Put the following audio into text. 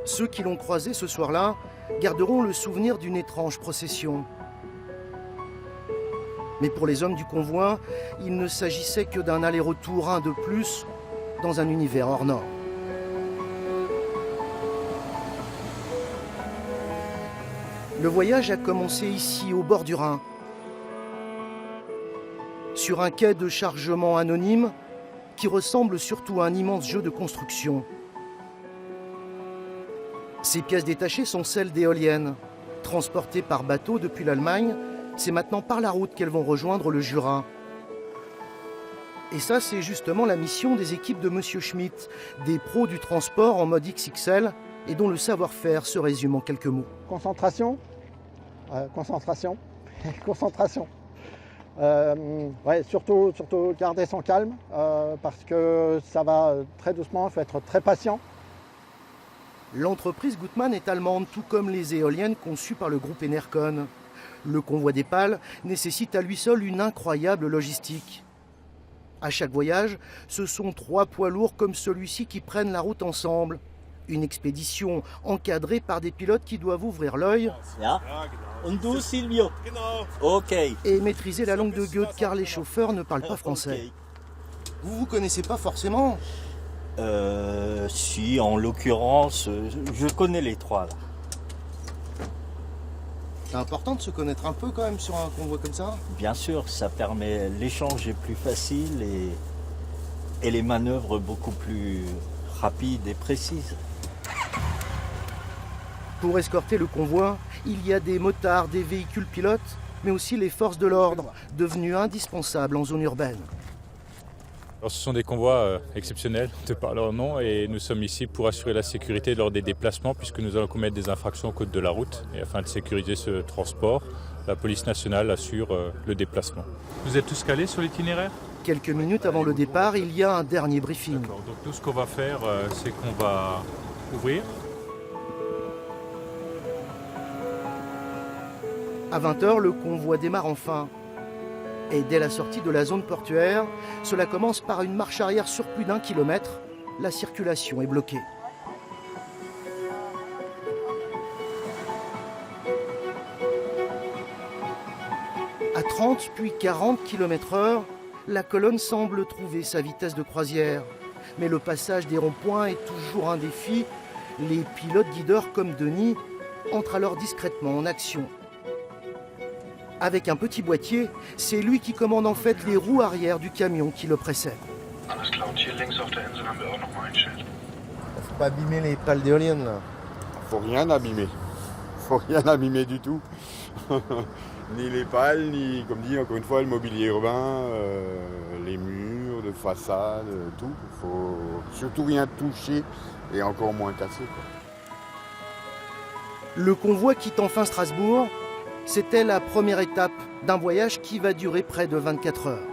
Ceux qui l'ont croisé ce soir-là garderont le souvenir d'une étrange procession. Mais pour les hommes du convoi, il ne s'agissait que d'un aller-retour, un de plus, dans un univers hors norme. Le voyage a commencé ici, au bord du Rhin, sur un quai de chargement anonyme qui ressemble surtout à un immense jeu de construction. Ces pièces détachées sont celles d'éoliennes. Transportées par bateau depuis l'Allemagne, c'est maintenant par la route qu'elles vont rejoindre le Jura. Et ça, c'est justement la mission des équipes de Monsieur Schmitt, des pros du transport en mode XXL et dont le savoir-faire se résume en quelques mots. Concentration, concentration, concentration. Surtout garder son calme parce que ça va très doucement, il faut être très patient. L'entreprise Gutmann est allemande, tout comme les éoliennes conçues par le groupe Enercon. Le convoi des pales nécessite à lui seul une incroyable logistique. À chaque voyage, ce sont 3 poids lourds comme celui-ci qui prennent la route ensemble. Une expédition encadrée par des pilotes qui doivent ouvrir l'œil Und du, Silvio? Ok. et maîtriser la langue de Goethe car les chauffeurs ne parlent pas français. Vous vous connaissez pas forcément? Si, en l'occurrence, je connais les 3 là. C'est important de se connaître un peu quand même sur un convoi comme ça. Bien sûr, ça permet l'échange est plus facile et les manœuvres beaucoup plus rapides et précises. Pour escorter le convoi, il y a des motards, des véhicules pilotes, mais aussi les forces de l'ordre, devenues indispensables en zone urbaine. Alors, ce sont des convois exceptionnels, de par leur nom, et nous sommes ici pour assurer la sécurité lors des déplacements, puisque nous allons commettre des infractions au code de la route. Et afin de sécuriser ce transport, la police nationale assure le déplacement. Vous êtes tous calés sur l'itinéraire ? Quelques minutes avant le départ, il y a un dernier briefing. D'accord. Donc tout ce qu'on va faire, c'est qu'on va ouvrir. À 20h, le convoi démarre enfin. Et dès la sortie de la zone portuaire, cela commence par une marche arrière sur plus d'1 kilomètre. La circulation est bloquée. À 30 puis 40 km/h, la colonne semble trouver sa vitesse de croisière. Mais le passage des ronds-points est toujours un défi. Les pilotes guideurs comme Denis entrent alors discrètement en action. Avec un petit boîtier, c'est lui qui commande en fait les roues arrière du camion qui le précède. Il Faut pas abîmer les pales d'éoliennes là. Faut rien abîmer. Faut rien abîmer du tout. Ni les pales, ni, comme dit encore une fois, le mobilier urbain, les murs de façade, tout. Faut surtout rien toucher et encore moins casser, quoi. Le convoi quitte enfin Strasbourg. C'était la première étape d'un voyage qui va durer près de 24 heures.